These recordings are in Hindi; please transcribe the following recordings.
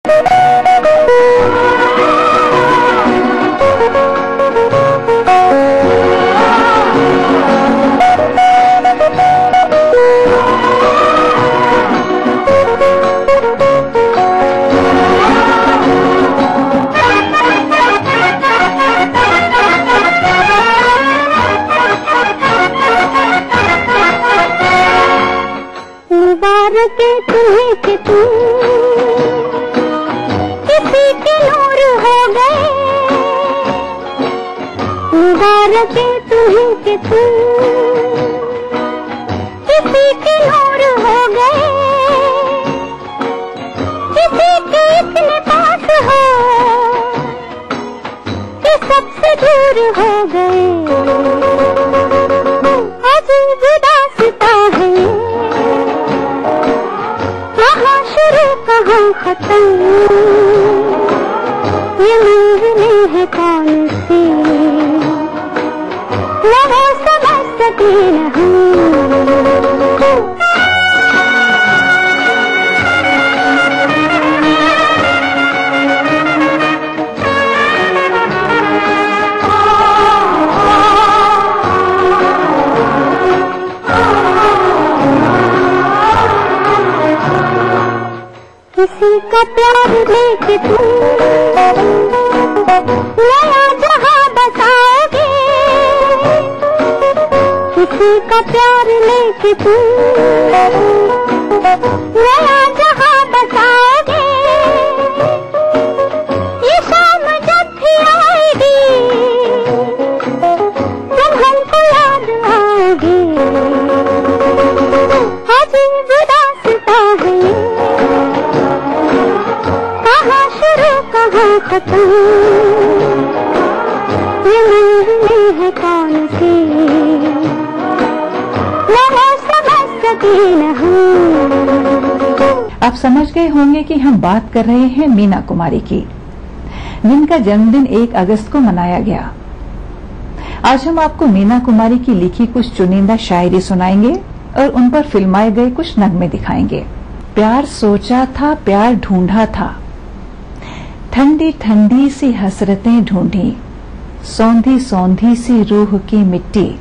मुबारक तुम्हें कि तुम किसी के नूर हो गए, मुबारक तुम्हें कि तुम किसी के नूर हो गए, किसी के इतने पास हो कि सबसे दूर हो गए। अजीब दास्तां है, कहाँ शुरू कहाँ खत्म, ये मंजिलें हैं कौन सी, न वो समझ सके न हम। किसी का प्यार लेके तुम नया जहां बसाओगे, किसी का प्यार लेके तुम नया जहां बसाओगे। ये शाम जब भी आएगी तुम हमको याद आओगे। अजीब दास्तां है, कहाँ शुरू कहाँ खत्म, ये मंजिलें हैं कौन सी, न वो समझ सके न हम। आप समझ गए होंगे कि हम बात कर रहे हैं मीना कुमारी की, जिनका जन्मदिन 1 अगस्त को मनाया गया। आज हम आपको मीना कुमारी की लिखी कुछ चुनिंदा शायरी सुनाएंगे और उन पर फिल्माए गए कुछ नगमे दिखाएंगे। प्यार सोचा था, प्यार ढूंढा था, ठंडी ठंडी सी हसरतें ढूंढी, सौंधी सौंधी सी रूह की मिट्टी,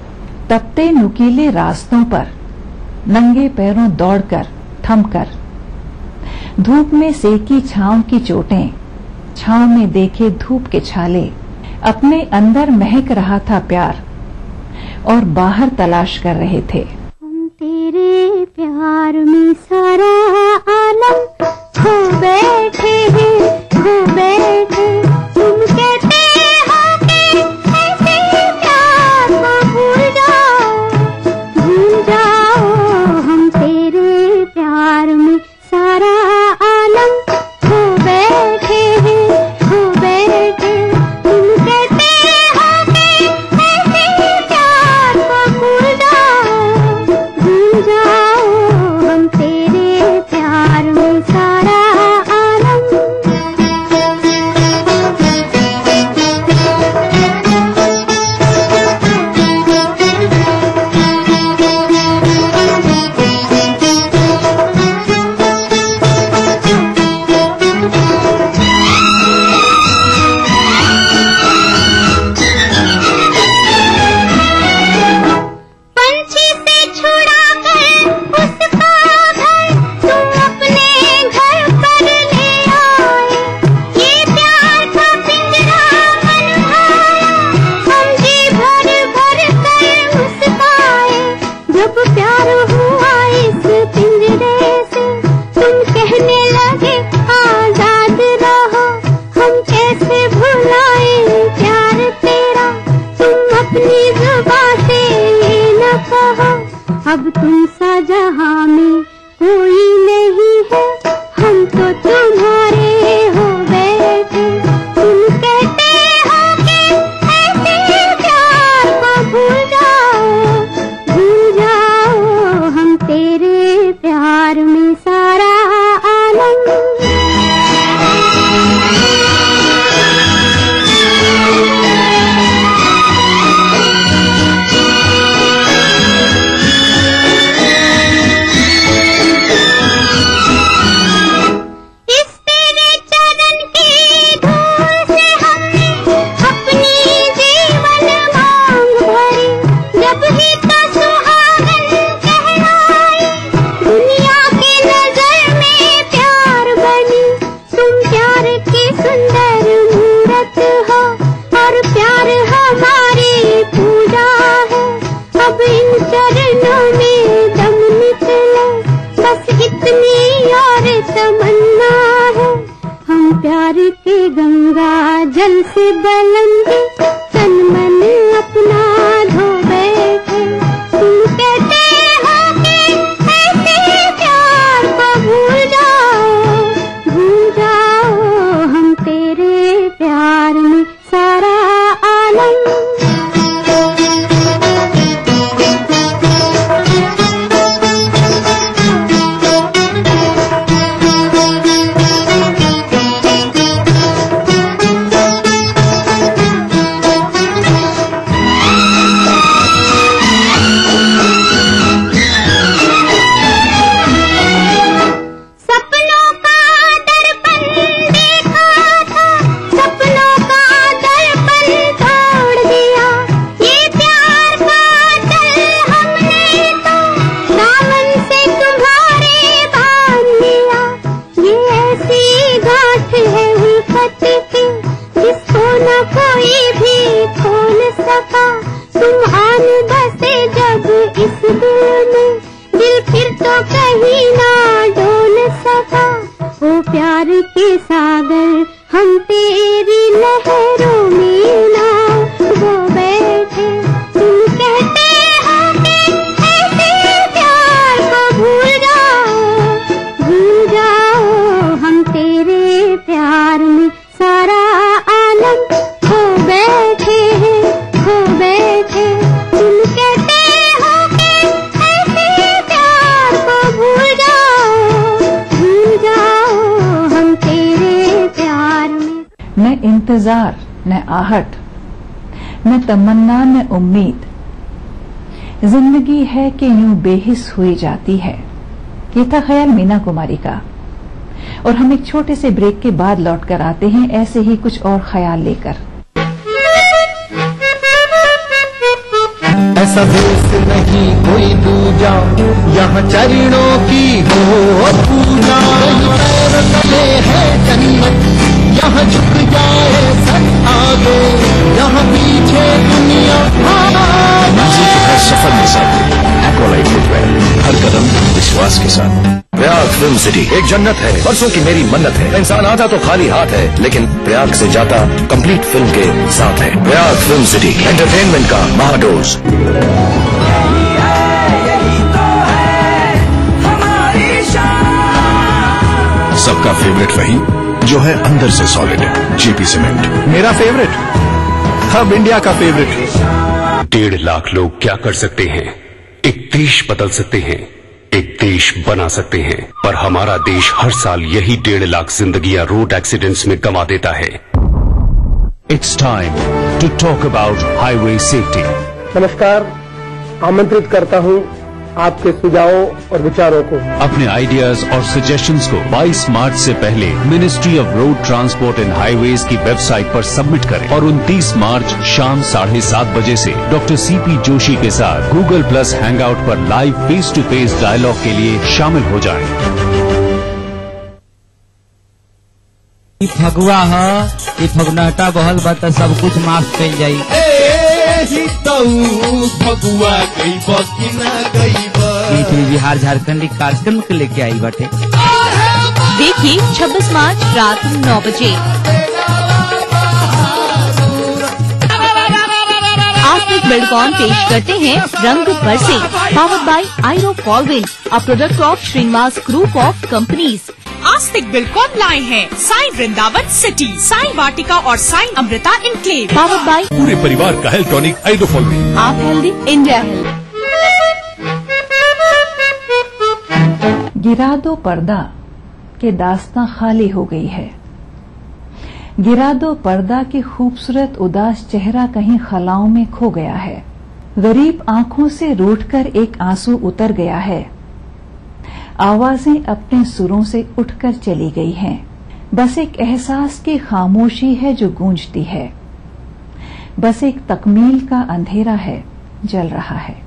तपते नुकीले रास्तों पर नंगे पैरों दौड़कर थमकर, धूप में सेकी छांव की चोटें, छांव में देखे धूप के छाले, अपने अंदर महक रहा था प्यार और बाहर तलाश कर रहे थे। हम तेरे प्यार में सारा आलम खो बैठे हैं, खो बैठे। तुम कहते हो कि ऐसे प्यार को भूल जाओ, भूल जाओ। हम तेरे प्यार में सारा आलम खो बैठे हैं, खो बैठे। तुम कहते हो कि ऐसे प्यार को भूल जाओ, भूल जाओ। हम तेरे प्यार में सारा आलम प्यार के गंगा जल से बुलंदी तन मन अपना धो बैठे। तुम कहते हो कि ऐसे प्यार को भूल जाओ हम तेरे प्यार में सारा आलम। प्यार के सागर हम तेरी लहरों में नाव वो बैठे। तुम कहते हो कि ऐसे प्यार को भूल जाओ हम तेरे प्यार में सारा आलम खो बैठे हैं, खो बैठे। तुम कहते हो कि ऐसे प्यार को भूल जाओ हम तेरे प्यार में। न इंतजार, न आहट, न तमन्ना, न उम्मीद, जिंदगी है कि यूं बेहिस हुई जाती है। ये था ख्याल मीना कुमारी का। और हम एक छोटे से ब्रेक के बाद लौटकर आते हैं ऐसे ही कुछ और ख्याल लेकर। ऐसा देश नहीं कोई दूजा, यहाँ चरणों की हो पूजा। पैर तले है जन्नत, यहाँ झुक जाए सब आगे, यहाँ पीछे दुनिया। हर सफर में साथ एक्वालाइट फुटवेयर, हर कदम विश्वास के साथ। प्रयाग फिल्म सिटी एक जन्नत है, बरसों की मेरी मन्नत है। इंसान आता तो खाली हाथ है, लेकिन प्रयाग से जाता कंप्लीट फिल्म के साथ है। प्रयाग फिल्म सिटी एंटरटेनमेंट का महाडोज। सबका फेवरेट वही जो है अंदर से सॉलिड, जेपी सीमेंट। मेरा फेवरेट, अब इंडिया का फेवरेट। 1.5 लाख लोग क्या कर सकते हैं? एक देश बदल सकते हैं, एक देश बना सकते हैं। पर हमारा देश हर साल यही 1.5 लाख जिंदगियां रोड एक्सीडेंट्स में गंवा देता है। It's time to talk about highway safety. नमस्कार, आमंत्रित करता हूं आपके सुझावों और विचारों को। अपने आइडियाज और सजेशंस को 22 मार्च से पहले ministry of road transport and highways की वेबसाइट पर सबमिट करें और 29 मार्च शाम 7:30 बजे से डॉक्टर सीपी जोशी के साथ गूगल प्लस हैंगआउट पर live face to face dialogue के लिए शामिल हो जाएं। फगुआ है, फगुनाटा बहल बा त सब कुछ माफ कइल जाई। फगुआ गई बकी ना गई बिहार झारखंड कार्यक्रम के लेके आई बाटे। देखिए 26 मार्च रात 9 बजे। आस्तिक बिल्डकॉन पेश करते हैं रंग बरसे, पावर्ड बाय आयरो फॉलविन, a product of Srinivas group of companies. Aastik Buildcon लाए हैं साई वृंदावन सिटी, साई वाटिका और Sai Amrita enclave. Powered by पूरे परिवार का हेल्थ टॉनिक आइडोफॉलविन। आप हेल्दी, इंडिया हेल्थ। गिरा दो पर्दा के दास्तां खाली हो गई है। गिरा दो पर्दा के खूबसूरत उदास चेहरा कहीं खलाओं में खो गया है। गरीब आंखों से रूठकर एक आंसू उतर गया है। आवाजें अपने सुरों से उठकर चली गई हैं। बस एक एहसास की खामोशी है जो गूंजती है। बस एक तकमील का अंधेरा है, जल रहा है।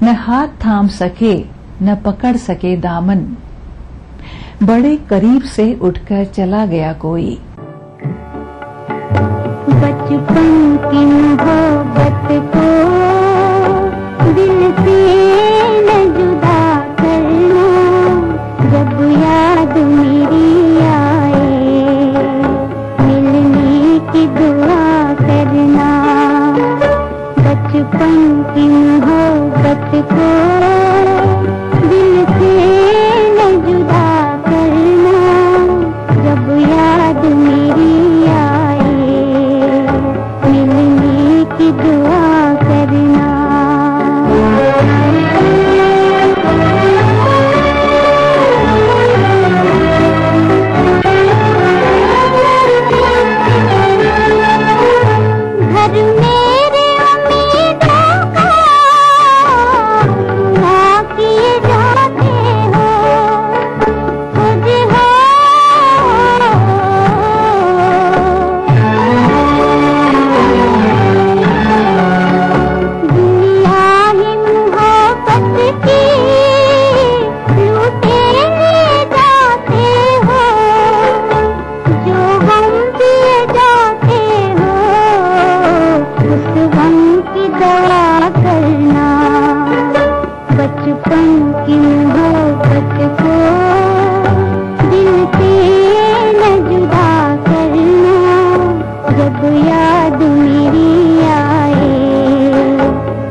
न हाथ थाम सके न पकड़ सके दामन, बड़े करीब से उठकर चला गया कोई। बचपन की मोहब्बत को दिल से न जुदा करना, जब याद मेरी आए मिलने की दुआ करना। बचपन की मोहब्बत को दिल से न जुदा करना, जब याद मेरी आए मिलने की दुआ करना। घर मेरे उम्मीदों का ना किए जाते हो, खुद हो दुनिया ही मोहब्बत की लूटे ले जाते हो, जो हम दिए जाते हो उस गम की दवा करना। बचपन की मोहब्बत को दिल से न जुदा करना, जब याद मेरी आए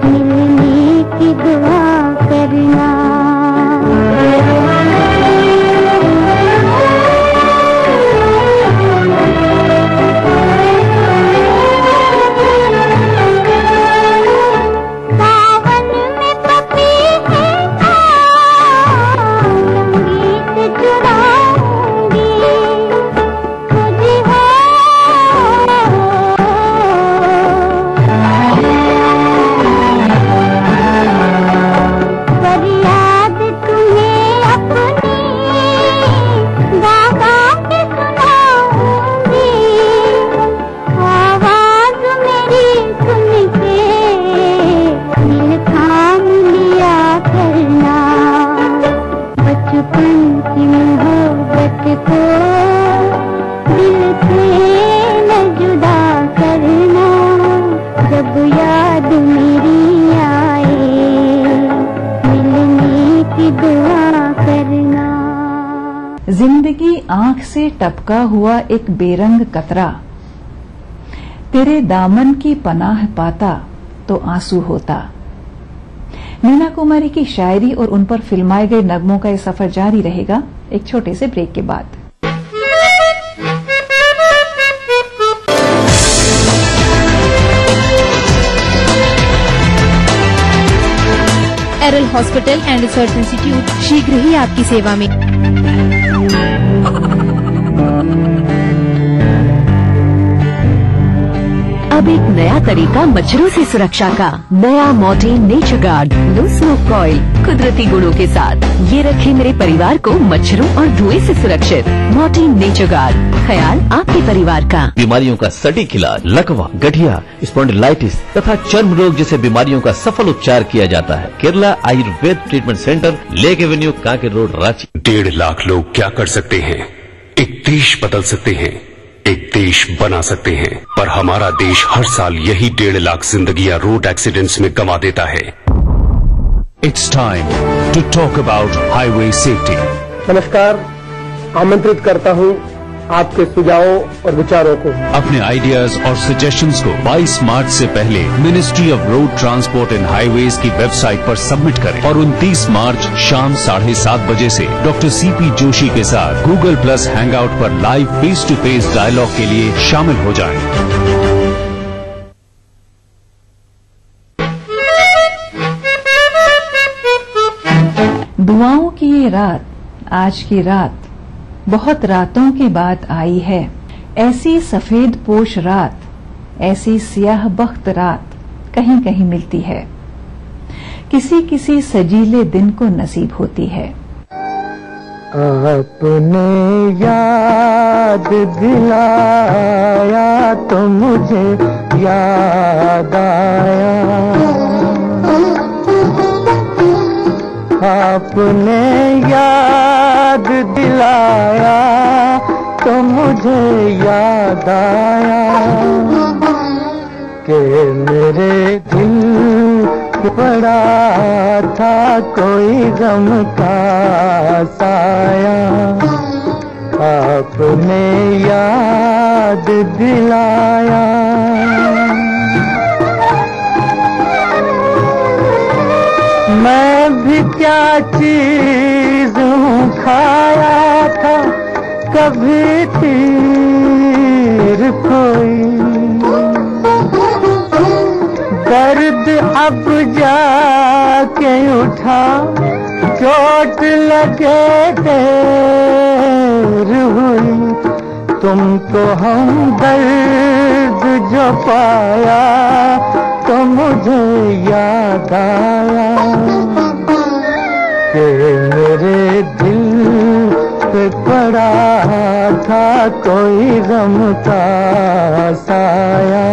मिलने की दुआ करना। सावन में पपीहे का संगीत चुराऊंगी, खुद हो फरियाद तुम्हें अपनी गा के सुनाऊंगी, आवाज मेरी सुन के दिल थाम लिया करना। बचपन की मोहब्बत को दिल से न जुदा करना, जब याद मेरी आए मिलने की दुआ करना। जिंदगी आंख से टपका हुआ एक बेरंग कतरा, तेरे दामन की पनाह पाता तो आंसू होता। मीना कुमारी की शायरी और उन पर फिल्माए गए नगमों का ये सफर जारी रहेगा एक छोटे से ब्रेक के बाद। एरल हॉस्पिटल एंड रिसर्च इंस्टीट्यूट शीघ्र ही आपकी सेवा में। अब एक नया तरीका मच्छरों से सुरक्षा का, नया Mortein nature guard low smoke coil कुदरती गुणों के साथ। ये रखे मेरे परिवार को मच्छरों और धुएं से सुरक्षित। मॉर्टीन नेचर गार्ड, ख्याल आपके परिवार का। बीमारियों का सटीक इलाज, लकवा, गठिया, स्पॉन्डिलाइटिस तथा चर्म रोग जैसे बीमारियों का सफल उपचार किया जाता है। Kerala Ayurveda treatment centre, lake avenue, Kanker road, Ranchi. 1.5 lakh लोग क्या कर सकते हैं? एक देश बदल सकते हैं, एक देश बना सकते हैं, पर हमारा देश हर साल यही 1.5 लाख जिंदगियां रोड एक्सीडेंट्स में गंवा देता है। It's time to talk about highway safety. नमस्कार, आमंत्रित करता हूं आपके सुझावों और विचारों को। अपने आइडियाज और सजेशंस को 22 मार्च से पहले ministry of road transport and highways की वेबसाइट पर सबमिट करें और 29 मार्च शाम 7:30 बजे से डॉक्टर CP जोशी के साथ गूगल प्लस हैंगआउट पर live face to face dialogue के लिए शामिल हो जाएं। दुआओं की ये रात, आज की रात बहुत रातों के बाद आई है। ऐसी सफेद पोश रात, ऐसी सियाह बख्त रात कहीं कहीं मिलती है, किसी किसी सजीले दिन को नसीब होती है। आपने याद दिलाया तो मुझे याद आया, आपने याद दिलाया तो मुझे याद आया कि मेरे दिल पड़ा था कोई गम का साया, आपने याद दिलाया। मैं भी क्या चीज हूँ खाया था कभी तीर कोई, दर्द अब जाके उठा चोट लगे देर हुई, तुमको हम दर्द जो पाया तो मुझे याद आया कि मेरे दिल पे पड़ा था कोई गम का साया,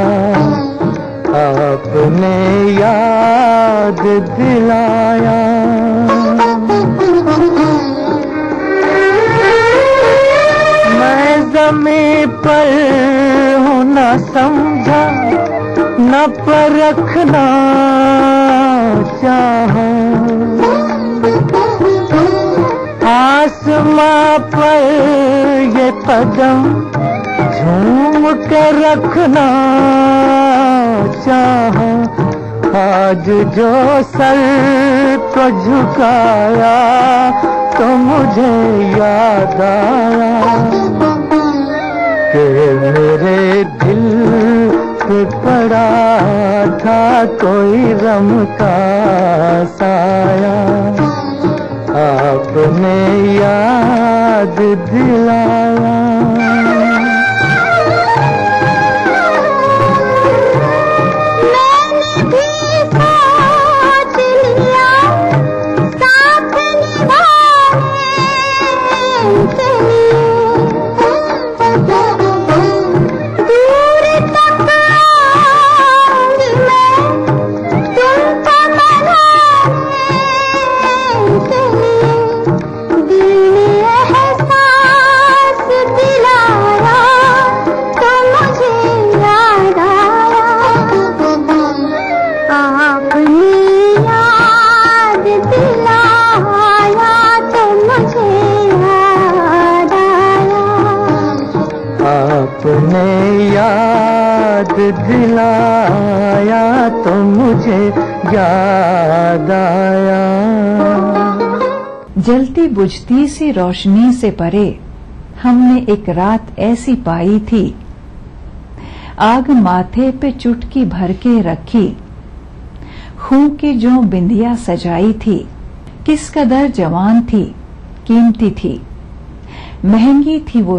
आपने याद दिलाया। मैं ज़मीं पर हूँ न समझा न परखना चाहा, आसमां पर ये कदम झूम के रखना चाहा, आज जो सर को झुकाया तो मुझे याद आया कि मेरे दिल पे पड़ा था कोई गम का साया, आपने याद दिलाया। आपने याद दिलाया तो मुझे याद आया। जलती बुझती सी रोशनी से परे हमने एक रात ऐसी पाई थी, आग माथे पे चुटकी भर के रखी, खूं की जो बिंदिया सजाई थी, किस कदर जवान थी, कीमती थी, महंगी थी वो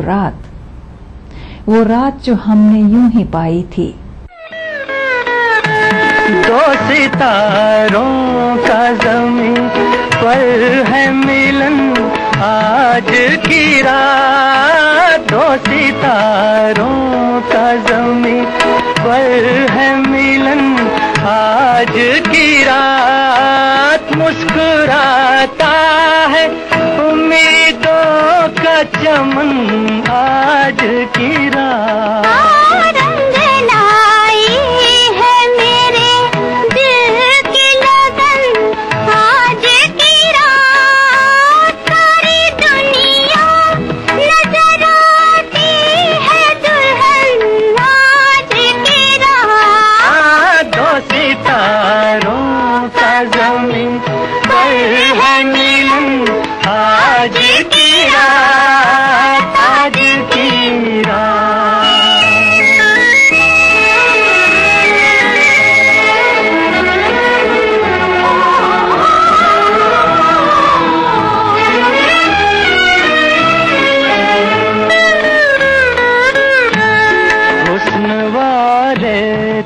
रात जो हमने यूं ही पाई थी। दो सितारों का ज़मीं पर है मिलन आज की रात, दो सितारों का ज़मीं पर है मिलन आज की रात, मुस्कुराता है उम्मीदों का चमन आज की रात।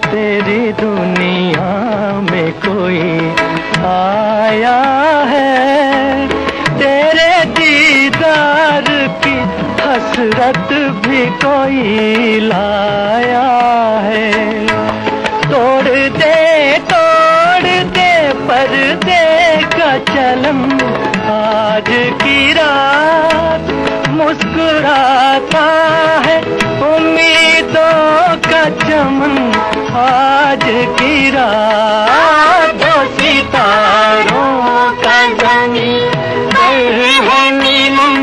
तेरी दुनिया में कोई आया है, तेरे दीदार की हसरत भी कोई लाया है। तोड़ दे पर्दे का चलन आज की रात मुस्कुराता है उम्मीदों का चमन आज की रात दो सितारों का ज़मीन है नीलम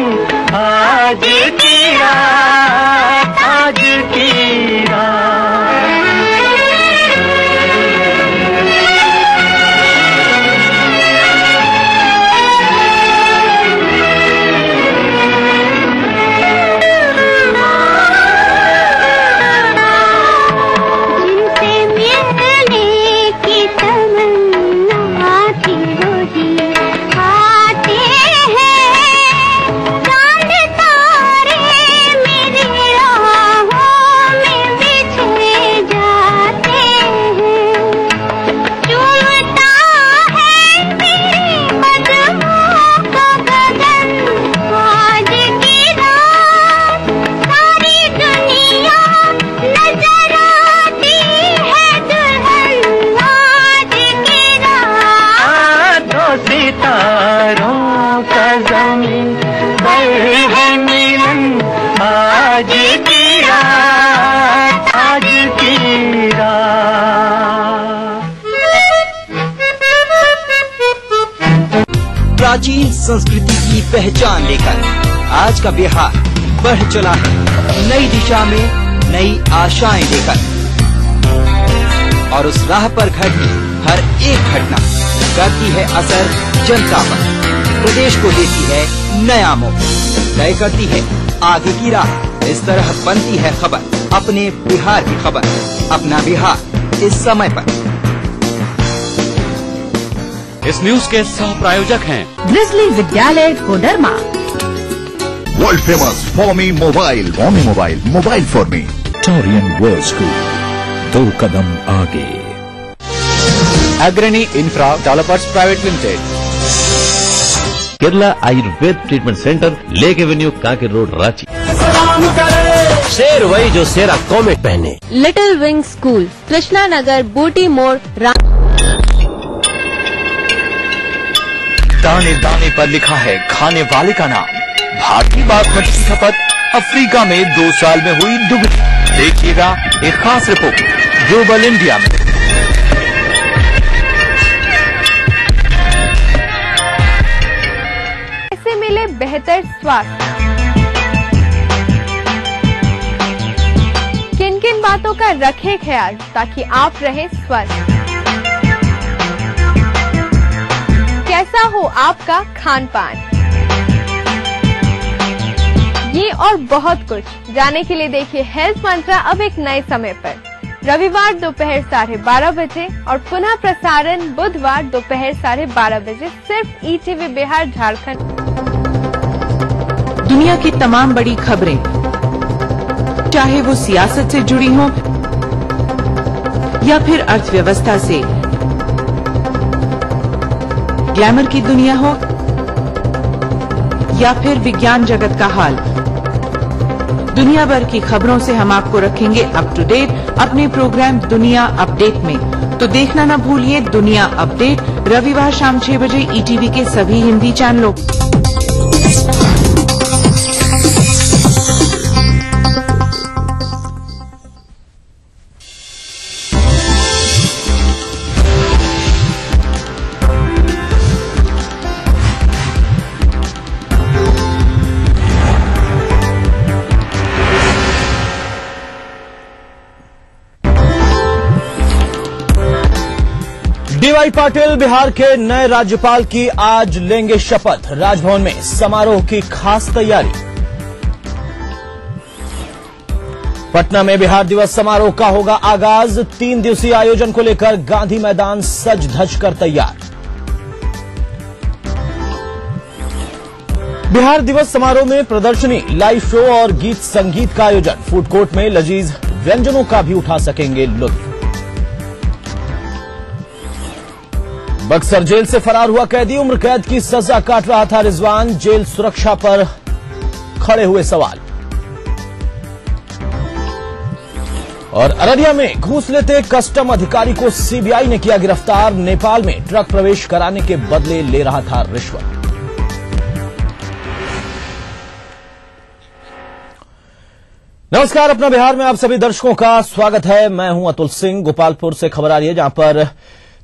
आज की रात आज की रात। प्राचीन संस्कृति की पहचान लेकर आज का बिहार बढ़ चला है नई दिशा में नई आशाएं लेकर, और उस राह पर घटती हर एक घटना करती है असर जनता पर, प्रदेश को देती है नया मोड़, तय करती है आगे की राह। इस तरह बनती है खबर अपने बिहार की खबर, अपना बिहार इस समय पर। इस न्यूज के सह प्रायोजक हैं ग्रिजली विद्यालय Koderma, world famous for me mobile, mobile for me, टोरियन वर्ल्ड स्कूल, 2 कदम आगे, Agrani infra developers private limited, Kerala Ayurveda treatment centre, lake avenue, Kanker road, Ranchi. शेर वही जो शेरा कॉमेट पहने। Little wing school, Krishna Nagar, Booty Mor, दाने दाने पर लिखा है खाने वाले का नाम। भारतीय बासमती की खपत अफ्रीका में 2 साल में हुई दुगनी। देखिएगा एक खास रिपोर्ट ग्लोबल इंडिया में। कैसे मिले बेहतर स्वास्थ्य, किन किन बातों का रखें ख्याल ताकि आप रहें स्वस्थ, कैसा हो आपका खान पान, ये और बहुत कुछ जानने के लिए देखिए हेल्थ मंत्रा अब एक नए समय पर, रविवार दोपहर 12:30 बजे और पुनः प्रसारण बुधवार दोपहर 12:30 बजे, सिर्फ ईटीवी बिहार झारखंड। दुनिया की तमाम बड़ी खबरें, चाहे वो सियासत से जुड़ी हों या फिर अर्थव्यवस्था से, ग्लैमर की दुनिया हो या फिर विज्ञान जगत का हाल, दुनिया भर की खबरों से हम आपको रखेंगे अप टू डेट अपने प्रोग्राम दुनिया अपडेट में। तो देखना न भूलिए दुनिया अपडेट, रविवार शाम 6 बजे ईटीवी के सभी हिंदी चैनलों। डीवाई पाटिल बिहार के नए राज्यपाल की आज लेंगे शपथ, राजभवन में समारोह की खास तैयारी। पटना में बिहार दिवस समारोह का होगा आगाज, 3 दिवसीय आयोजन को लेकर गांधी मैदान सज धज कर तैयार। बिहार दिवस समारोह में प्रदर्शनी, लाइव शो और गीत संगीत का आयोजन, फूड कोर्ट में लजीज व्यंजनों का भी उठा सकेंगे लुत्फ। बक्सर जेल से फरार हुआ कैदी, उम्र कैद की सजा काट रहा था रिजवान, जेल सुरक्षा पर खड़े हुए सवाल। और अररिया में घूस लेते कस्टम अधिकारी को सीबीआई ने किया गिरफ्तार। नेपाल में ट्रक प्रवेश कराने के बदले ले रहा था रिश्वत। नमस्कार, अपना बिहार में आप सभी दर्शकों का स्वागत है। मैं हूं अतुल सिंह। गोपालपुर से खबर आ रही है, जहां पर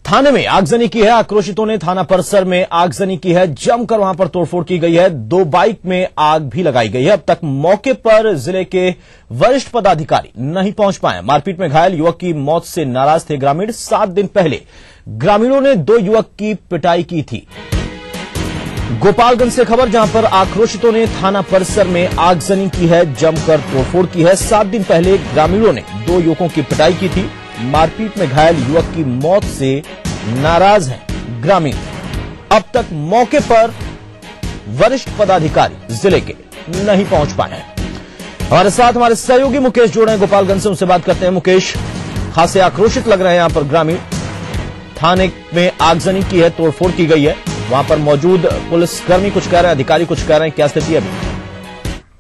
थाने में आगजनी की है। आक्रोशितों ने थाना परिसर में आगजनी की है, जमकर वहां पर तोड़फोड़ की गई है। 2 बाइक में आग भी लगाई गई है। अब तक मौके पर जिले के वरिष्ठ पदाधिकारी नहीं पहुंच पाए। मारपीट में घायल युवक की मौत से नाराज थे ग्रामीण। 7 दिन पहले ग्रामीणों ने 2 युवक की पिटाई की थी। गोपालगंज से खबर, जहां पर आक्रोशितों ने थाना परिसर में आगजनी की है, जमकर तोड़फोड़ की है। 7 दिन पहले ग्रामीणों ने 2 युवकों की पिटाई की थी। मारपीट में घायल युवक की मौत से नाराज हैं ग्रामीण। अब तक मौके पर वरिष्ठ पदाधिकारी जिले के नहीं पहुंच पाए हैं। हमारे साथ हमारे सहयोगी मुकेश जुड़े हैं गोपालगंज से, उनसे बात करते हैं। मुकेश, खासे आक्रोशित लग रहे हैं यहां पर ग्रामीण। थाने में आगजनी की है, तोड़फोड़ की गई है। वहां पर मौजूद पुलिसकर्मी कुछ कह रहे हैं, अधिकारी कुछ कह रहे हैं, क्या स्थिति है अभी?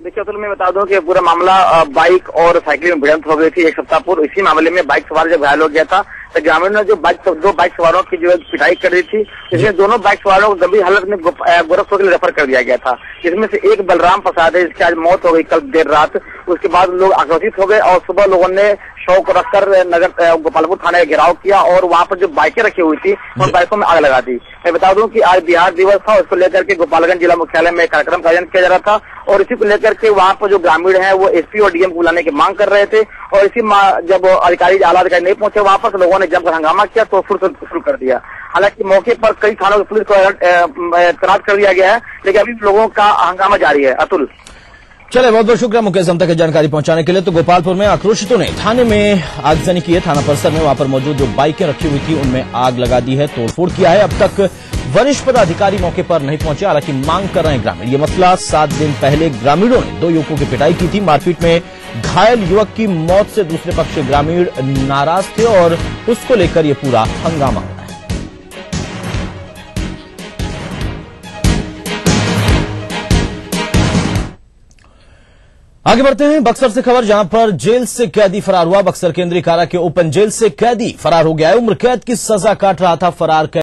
देखिए असल में बता दूं कि पूरा मामला बाइक और साइकिल में भिड़ंत हो गई थी एक सप्ताह पूर्व। इसी मामले में बाइक सवार जब घायल हो गया था तो ग्रामीणों ने जो 2 बाइक सवारों की जो है पिटाई कर दी थी, इसमें दोनों बाइक सवारों को गंभीर हालत में गोरखपुर के लिए रेफर कर दिया गया था। इसमें से एक बलराम प्रसाद है, जिसकी आज मौत हो गई कल देर रात। उसके बाद लोग आक्रोशित हो गए और सुबह लोगों ने शव को रखकर नगर गोपालपुर थाने का घेराव किया और वहां पर जो बाइकें रखी हुई थी उन बाइकों में आग लगा दी। मैं बता दूं कि आज बिहार दिवस था, उसको लेकर के गोपालगंज जिला मुख्यालय में कार्यक्रम का आयोजन किया जा रहा था और इसी को लेकर के वहां पर जो ग्रामीण हैं वो एसपी और डीएम को बुलाने की मांग कर रहे थे। और इसी जब अधिकारी आला अधिकारी नहीं पहुंचे वहां पर, तो लोगों ने जमकर हंगामा किया तो शुरू कर दिया। हालांकि मौके पर कई थानों की पुलिस को तैनात कर दिया गया है, लेकिन अभी लोगों का हंगामा जारी है। अतुल, चले, बहुत बहुत शुक्रिया मुकेश हम तक जानकारी पहुंचाने के लिए। तो गोपालपुर में आक्रोशितों ने थाने में आगजनी की है, थाना परिसर में। वहां पर मौजूद जो बाइकें रखी हुई थी उनमें आग लगा दी है, तोड़फोड़ किया है। अब तक वरिष्ठ पदाधिकारी मौके पर नहीं पहुंचे, हालांकि मांग कर रहे हैं ग्रामीण। ये मसला 7 दिन पहले ग्रामीणों ने 2 युवकों की पिटाई की थी। मारपीट में घायल युवक की मौत से दूसरे पक्ष के ग्रामीण नाराज थे और उसको लेकर ये पूरा हंगामा हुआ है। आगे बढ़ते हैं बक्सर से खबर, जहां पर जेल से कैदी फरार हुआ। बक्सर केंद्रीय कारा के ओपन जेल से कैदी फरार हो गया है। उम्र कैद की सजा काट रहा था फरार कैदी।